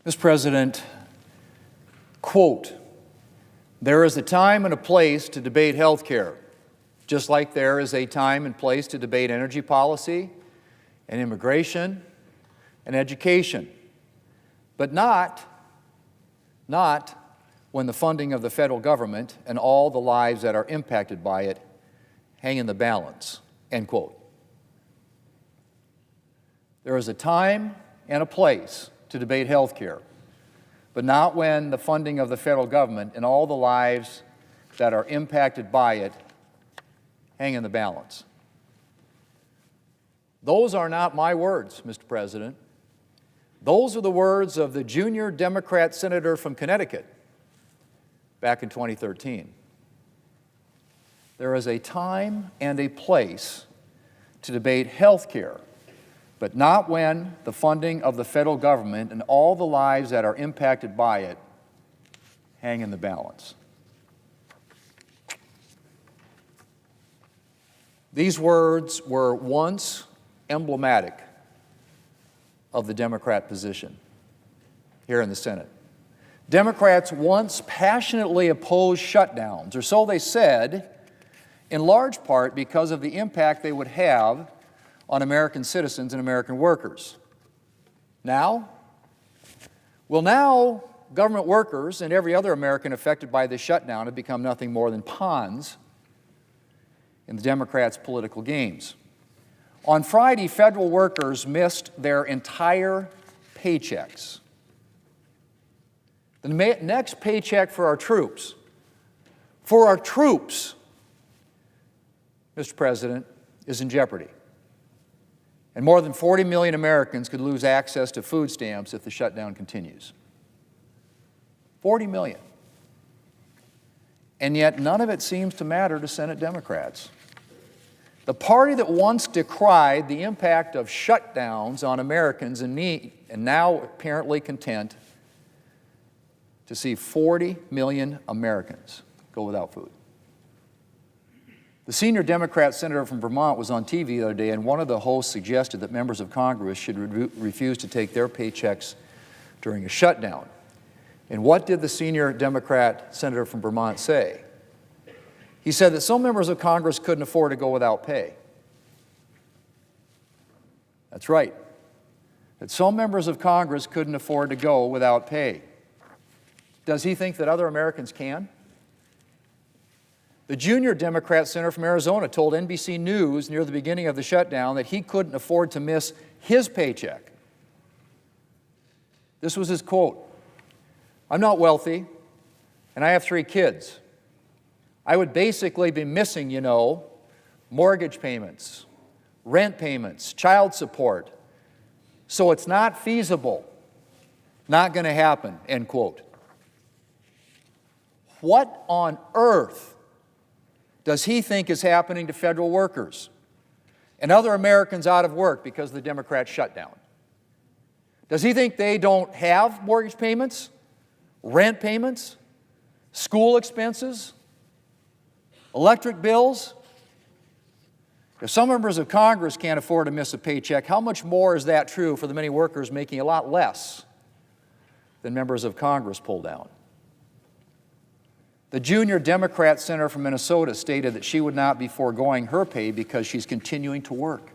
Mr. President, quote, "There is a time and a place to debate health care, just like there is a time and place to debate energy policy and immigration and education, but not when the funding of the federal government and all the lives that are impacted by it hang in the balance," end quote. There is a time and a place to debate health care, but not when the funding of the federal government and all the lives that are impacted by it hang in the balance. Those are not my words, Mr. President. Those are the words of the junior Democrat senator from Connecticut back in 2013. There is a time and a place to debate health care, but not when the funding of the federal government and all the lives that are impacted by it hang in the balance. These words were once emblematic of the Democrat position here in the Senate. Democrats once passionately opposed shutdowns, or so they said, in large part because of the impact they would have on American citizens and American workers. Now? Well, now government workers and every other American affected by this shutdown have become nothing more than pawns in the Democrats' political games. On Friday, federal workers missed their entire paychecks. The next paycheck for our troops, Mr. President, is in jeopardy. And more than 40 million Americans could lose access to food stamps if the shutdown continues. 40 million. And yet none of it seems to matter to Senate Democrats. The party that once decried the impact of shutdowns on Americans in need and now apparently content to see 40 million Americans go without food. The senior Democrat senator from Vermont was on TV the other day, and one of the hosts suggested that members of Congress should refuse to take their paychecks during a shutdown. And what did the senior Democrat senator from Vermont say? He said that some members of Congress couldn't afford to go without pay. That's right. That some members of Congress couldn't afford to go without pay. Does he think that other Americans can? The junior Democrat senator from Arizona told NBC News near the beginning of the shutdown that he couldn't afford to miss his paycheck. This was his quote: "I'm not wealthy, and I have 3 kids. I would basically be missing, mortgage payments, rent payments, child support. So it's not feasible, not going to happen," end quote. What on earth does he think is happening to federal workers and other Americans out of work because of the Democrat shutdown? Does he think they don't have mortgage payments, rent payments, school expenses, electric bills? If some members of Congress can't afford to miss a paycheck, how much more is that true for the many workers making a lot less than members of Congress pull down? The junior Democrat senator from Minnesota stated that she would not be foregoing her pay because she's continuing to work.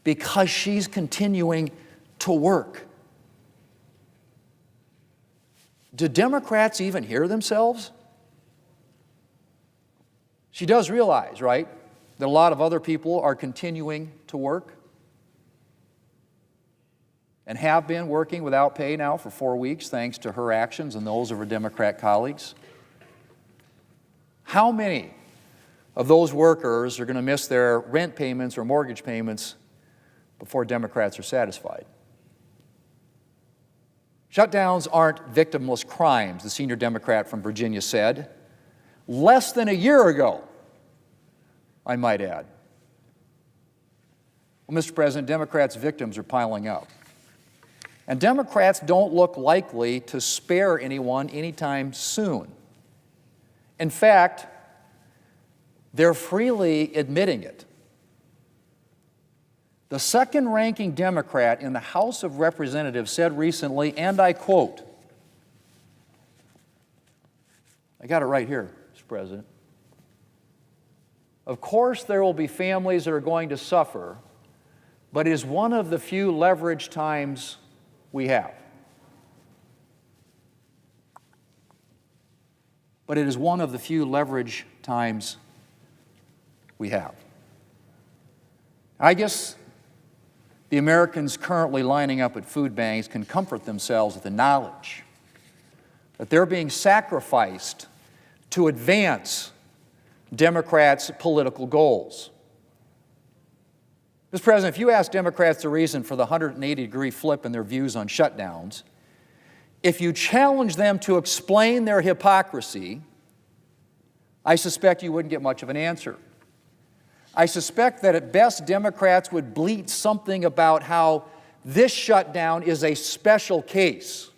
Because she's continuing to work. Do Democrats even hear themselves? She does realize, right, that a lot of other people are continuing to work and have been working without pay now for 4 weeks thanks to her actions and those of her Democrat colleagues. How many of those workers are going to miss their rent payments or mortgage payments before Democrats are satisfied? Shutdowns aren't victimless crimes, the senior Democrat from Virginia said. Less than a year ago, I might add. Well, Mr. President, Democrats' victims are piling up. And Democrats don't look likely to spare anyone anytime soon. In fact, they're freely admitting it. The second-ranking Democrat in the House of Representatives said recently, and I quote, I got it right here, Mr. President. Of course, there will be families that are going to suffer, but it is one of the few leverage times we have. But it is one of the few leverage times we have. I guess the Americans currently lining up at food banks can comfort themselves with the knowledge that they're being sacrificed to advance Democrats' political goals. Mr. President, if you ask Democrats the reason for the 180-degree flip in their views on shutdowns, if you challenge them to explain their hypocrisy, I suspect you wouldn't get much of an answer. I suspect that at best Democrats would bleat something about how this shutdown is a special case.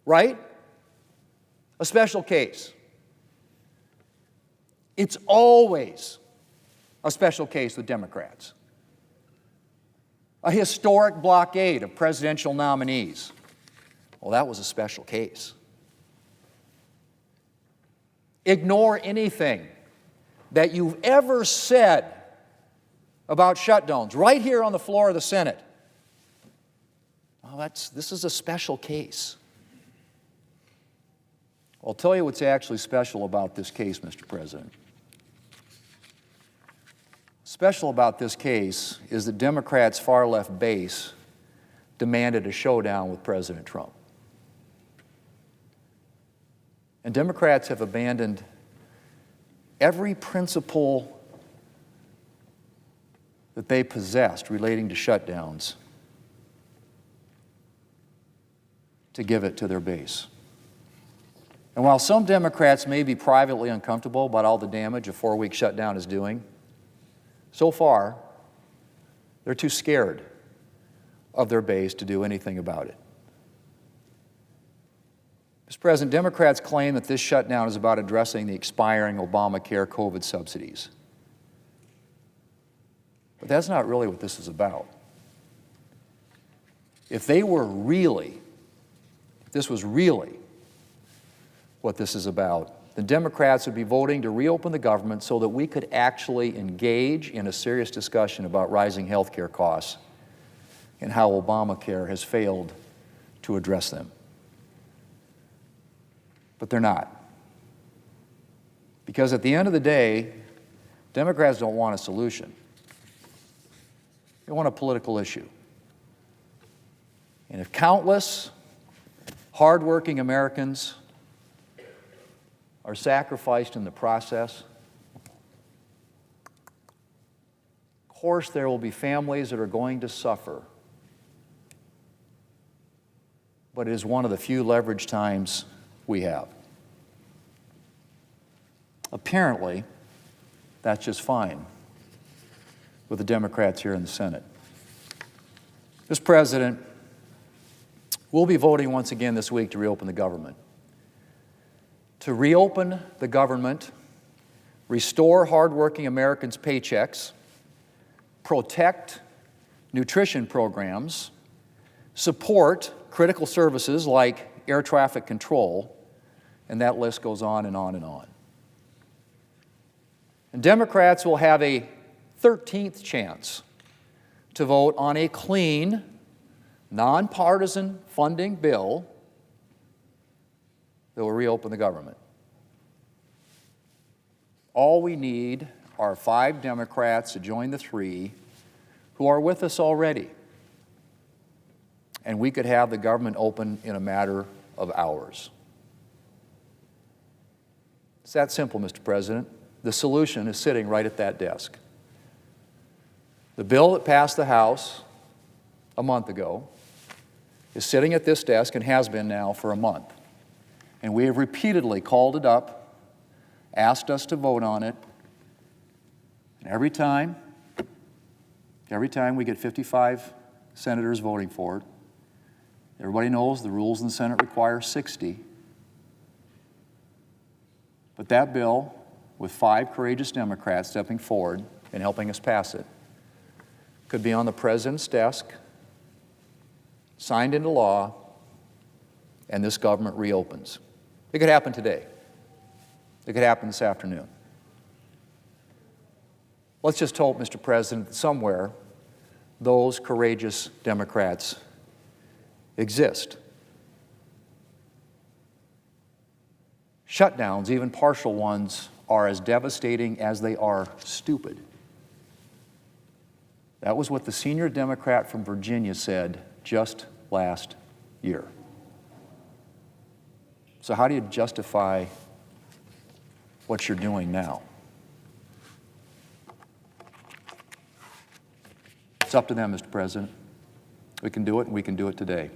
Right? A special case. It's always a special case with Democrats. A historic blockade of presidential nominees. Well, that was a special case. Ignore anything that you've ever said about shutdowns right here on the floor of the Senate. Well, this is a special case. I'll tell you what's actually special about this case, Mr. President. Special about this case is that Democrats' far-left base demanded a showdown with President Trump. And Democrats have abandoned every principle that they possessed relating to shutdowns to give it to their base. And while some Democrats may be privately uncomfortable about all the damage a 4-week shutdown is doing, so far, they're too scared of their base to do anything about it. Mr. President, Democrats claim that this shutdown is about addressing the expiring Obamacare COVID subsidies. But that's not really what this is about. If this was really what this is about, then Democrats would be voting to reopen the government so that we could actually engage in a serious discussion about rising health care costs and how Obamacare has failed to address them. But they're not. Because at the end of the day, Democrats don't want a solution. They want a political issue. And if countless hardworking Americans are sacrificed in the process, of course there will be families that are going to suffer. But it is one of the few leverage times we have. Apparently, that's just fine with the Democrats here in the Senate. Mr. President, we'll be voting once again this week to reopen the government. To reopen the government, restore hardworking Americans' paychecks, protect nutrition programs, support critical services like air traffic control, and that list goes on and on and on. And Democrats will have a 13th chance to vote on a clean, nonpartisan funding bill that will reopen the government. All we need are 5 Democrats to join the 3 who are with us already. And we could have the government open in a matter of hours. It's that simple, Mr. President. The solution is sitting right at that desk. The bill that passed the House a month ago is sitting at this desk and has been now for a month. And we have repeatedly called it up, asked us to vote on it, and every time we get 55 senators voting for it, everybody knows the rules in the Senate require 60. But that bill, with 5 courageous Democrats stepping forward and helping us pass it, could be on the president's desk, signed into law, and this government reopens. It could happen today. It could happen this afternoon. Let's just hope, Mr. President, that somewhere those courageous Democrats exist. Shutdowns, even partial ones, are as devastating as they are stupid. That was what the senior Democrat from Virginia said just last year. So how do you justify what you're doing now? It's up to them, Mr. President. We can do it, and we can do it today.